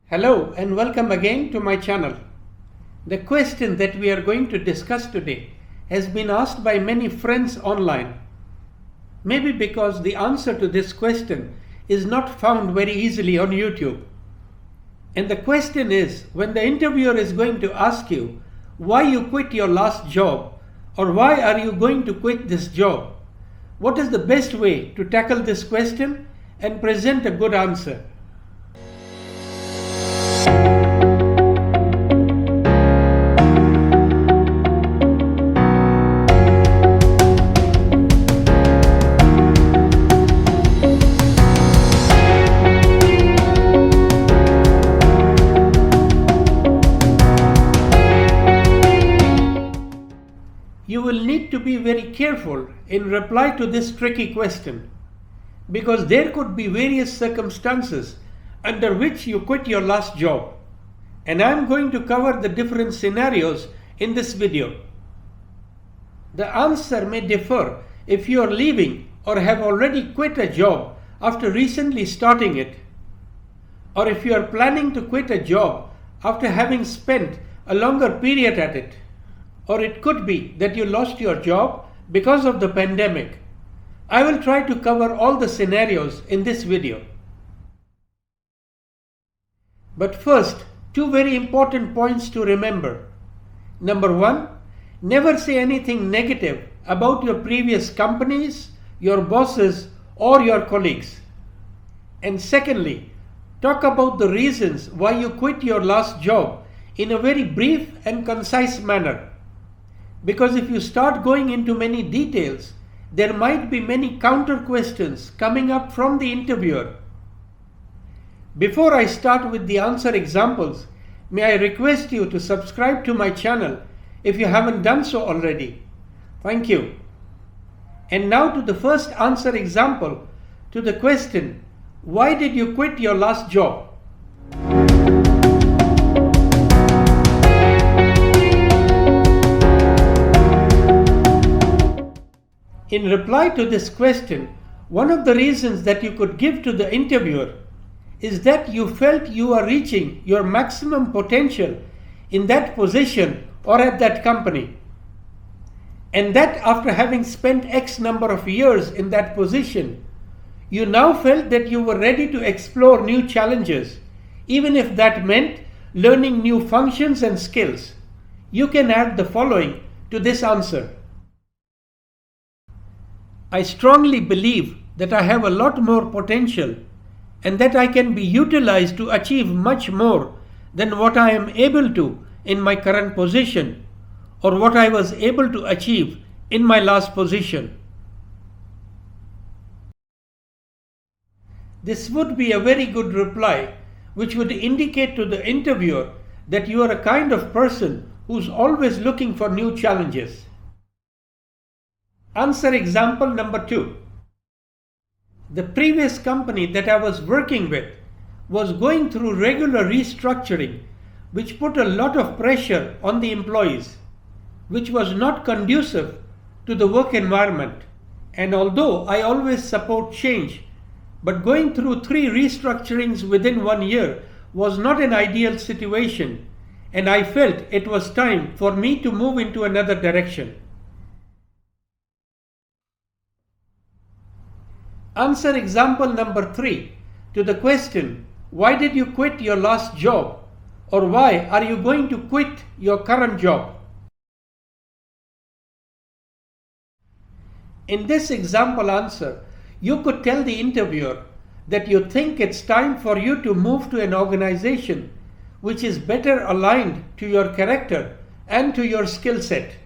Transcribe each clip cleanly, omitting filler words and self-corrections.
Hello and welcome again to my channel. The question that we are going to discuss today has been asked by many friends online. Maybe because the answer to this question is not found very easily on YouTube. And the question is, when the interviewer is going to ask you why you quit your last job or why are you going to quit this job, what is the best way to tackle this question and present a good answer? You will need to be very careful in reply to this tricky question because there could be various circumstances under which you quit your last job, and I am going to cover the different scenarios in this video. The answer may differ if you are leaving or have already quit a job after recently starting it, or if you are planning to quit a job after having spent a longer period at it. Or it could be that you lost your job because of the pandemic. I will try to cover all the scenarios in this video. But first, two very important points to remember. Number one, never say anything negative about your previous companies, your bosses, or your colleagues. And secondly, talk about the reasons why you quit your last job in a very brief and concise manner. Because if you start going into many details, there might be many counter questions coming up from the interviewer. Before I start with the answer examples, may I request you to subscribe to my channel if you haven't done so already. Thank you. And now to the first answer example to the question, why did you quit your last job? In reply to this question, one of the reasons that you could give to the interviewer is that you felt you are reaching your maximum potential in that position or at that company. And that after having spent X number of years in that position, you now felt that you were ready to explore new challenges, even if that meant learning new functions and skills. You can add the following to this answer. I strongly believe that I have a lot more potential and that I can be utilized to achieve much more than what I am able to in my current position or what I was able to achieve in my last position. This would be a very good reply, which would indicate to the interviewer that you are a kind of person who's always looking for new challenges. Answer example number 2. The previous company that I was working with was going through regular restructuring, which put a lot of pressure on the employees, which was not conducive to the work environment. And although I always support change, but going through 3 restructurings within 1 year was not an ideal situation, and I felt it was time for me to move into another direction. Answer example number 3 to the question, why did you quit your last job or why are you going to quit your current job? In this example answer, you could tell the interviewer that you think it's time for you to move to an organization which is better aligned to your character and to your skill set.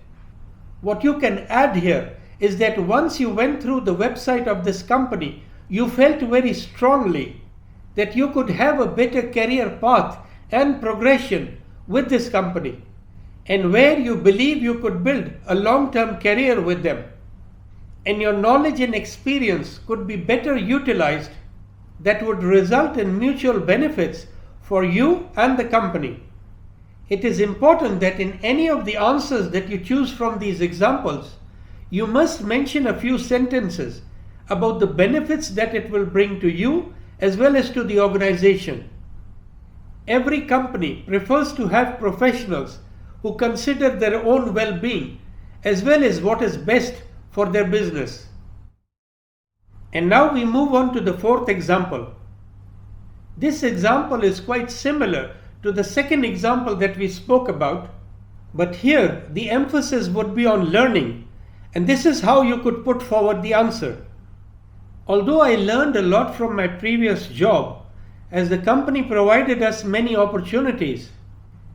What you can add here is that once you went through the website of this company, you felt very strongly that you could have a better career path and progression with this company, and where you believe you could build a long-term career with them, and your knowledge and experience could be better utilized, that would result in mutual benefits for you and the company. It is important that in any of the answers that you choose from these examples, you must mention a few sentences about the benefits that it will bring to you as well as to the organization. Every company prefers to have professionals who consider their own well-being as well as what is best for their business. And now we move on to the fourth example. This example is quite similar to the second example that we spoke about, but here the emphasis would be on learning, and this is how you could put forward the answer. Although I learned a lot from my previous job, as the company provided us many opportunities,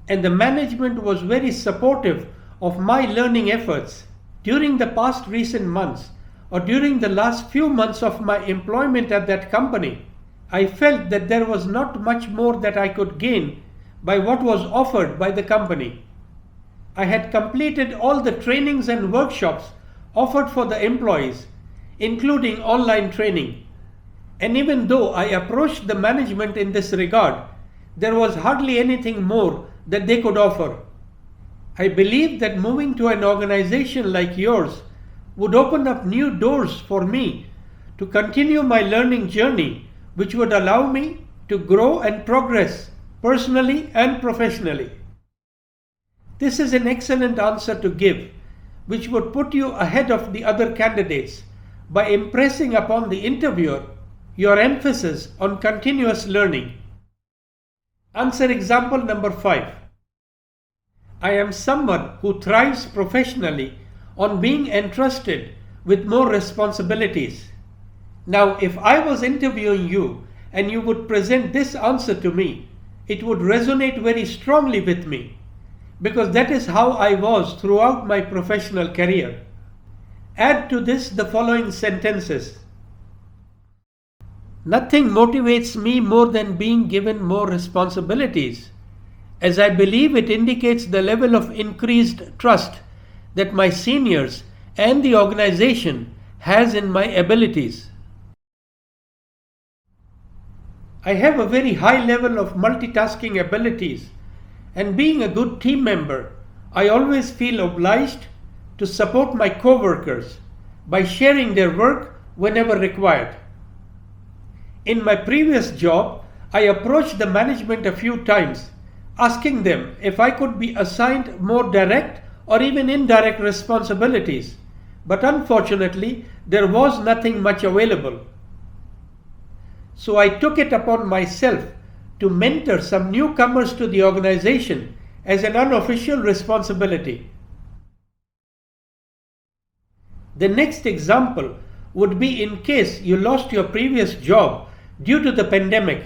and the management was very supportive of my learning efforts during the past recent months or during the last few months of my employment at that company, I felt that there was not much more that I could gain by what was offered by the company. I had completed all the trainings and workshops offered for the employees, including online training. And even though I approached the management in this regard, there was hardly anything more that they could offer. I believe that moving to an organization like yours would open up new doors for me to continue my learning journey, which would allow me to grow and progress personally and professionally. This is an excellent answer to give, which would put you ahead of the other candidates by impressing upon the interviewer your emphasis on continuous learning. Answer example number 5. I am someone who thrives professionally on being entrusted with more responsibilities. Now, if I was interviewing you and you would present this answer to me, it would resonate very strongly with me, because that is how I was throughout my professional career. Add to this the following sentences. Nothing motivates me more than being given more responsibilities, as I believe it indicates the level of increased trust that my seniors and the organization has in my abilities. I have a very high level of multitasking abilities, and being a good team member, I always feel obliged to support my co-workers by sharing their work whenever required. In my previous job, I approached the management a few times, asking them if I could be assigned more direct or even indirect responsibilities, but unfortunately, there was nothing much available. So I took it upon myself to mentor some newcomers to the organization as an unofficial responsibility. The next example would be in case you lost your previous job due to the pandemic.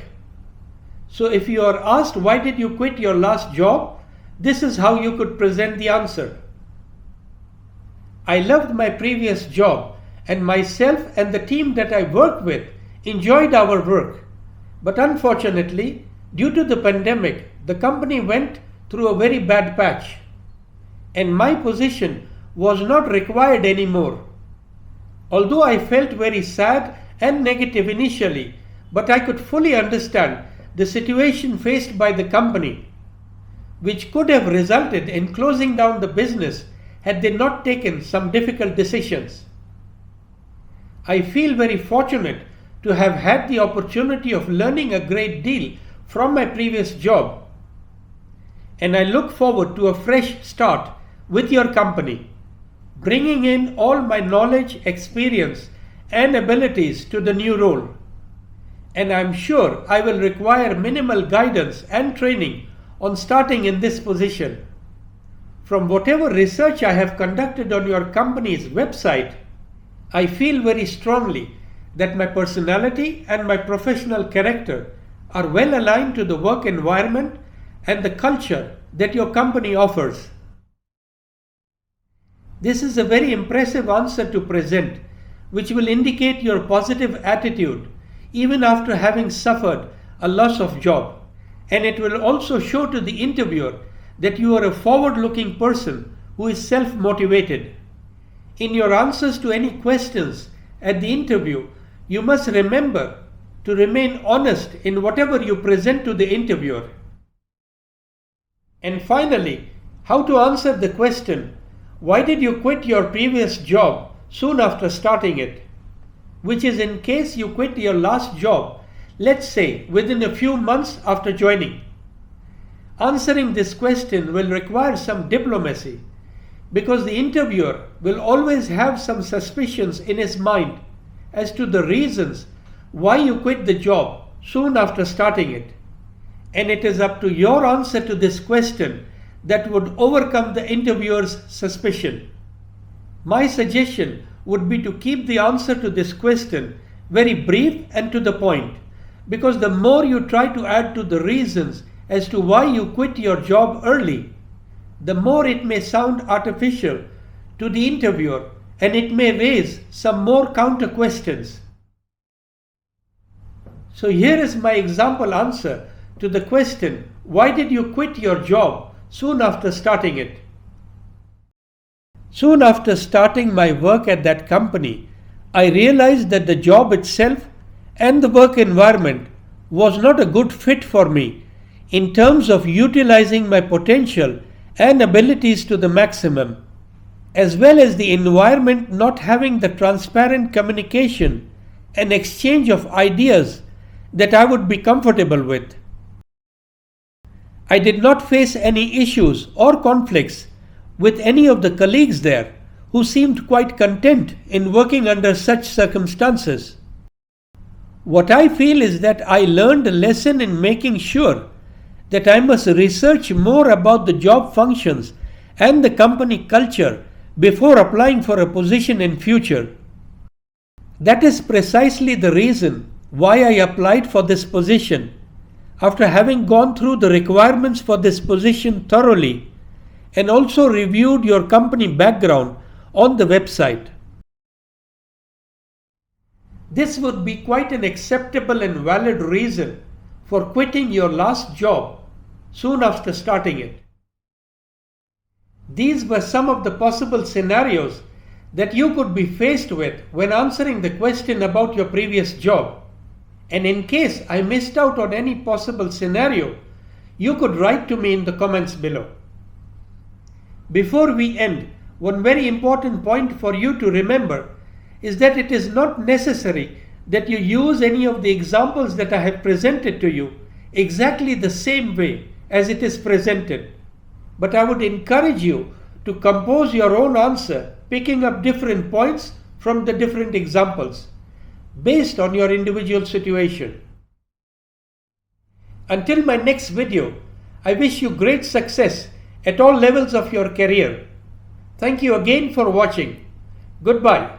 So if you are asked why did you quit your last job, this is how you could present the answer. I loved my previous job, and myself and the team that I worked with enjoyed our work. But unfortunately, due to the pandemic, the company went through a very bad patch, and my position was not required anymore. Although I felt very sad and negative initially, but I could fully understand the situation faced by the company, which could have resulted in closing down the business had they not taken some difficult decisions. I feel very fortunate to have had the opportunity of learning a great deal from my previous job, and I look forward to a fresh start with your company, bringing in all my knowledge, experience, and abilities to the new role. And I am sure I will require minimal guidance and training on starting in this position. From whatever research I have conducted on your company's website, I feel very strongly that my personality and my professional character are well aligned to the work environment and the culture that your company offers. This is a very impressive answer to present, which will indicate your positive attitude even after having suffered a loss of job, and it will also show to the interviewer that you are a forward-looking person who is self-motivated. In your answers to any questions at the interview, you must remember to remain honest in whatever you present to the interviewer. And finally, how to answer the question, why did you quit your previous job soon after starting it? Which is in case you quit your last job, let's say within a few months after joining. Answering this question will require some diplomacy because the interviewer will always have some suspicions in his mind as to the reasons why you quit the job soon after starting it. And it is up to your answer to this question that would overcome the interviewer's suspicion. My suggestion would be to keep the answer to this question very brief and to the point, because the more you try to add to the reasons as to why you quit your job early, the more it may sound artificial to the interviewer and it may raise some more counter questions. So here is my example answer to the question, why did you quit your job soon after starting it? Soon after starting my work at that company, I realized that the job itself and the work environment was not a good fit for me in terms of utilizing my potential and abilities to the maximum, as well as the environment not having the transparent communication and exchange of ideas that I would be comfortable with. I did not face any issues or conflicts with any of the colleagues there who seemed quite content in working under such circumstances. What I feel is that I learned a lesson in making sure that I must research more about the job functions and the company culture before applying for a position in future. That is precisely the reason why I applied for this position after having gone through the requirements for this position thoroughly and also reviewed your company background on the website. This would be quite an acceptable and valid reason for quitting your last job soon after starting it. These were some of the possible scenarios that you could be faced with when answering the question about your previous job. And in case I missed out on any possible scenario, you could write to me in the comments below. Before we end, one very important point for you to remember is that it is not necessary that you use any of the examples that I have presented to you exactly the same way as it is presented. But I would encourage you to compose your own answer, picking up different points from the different examples based on your individual situation. Until my next video, I wish you great success at all levels of your career. Thank you again for watching. Goodbye.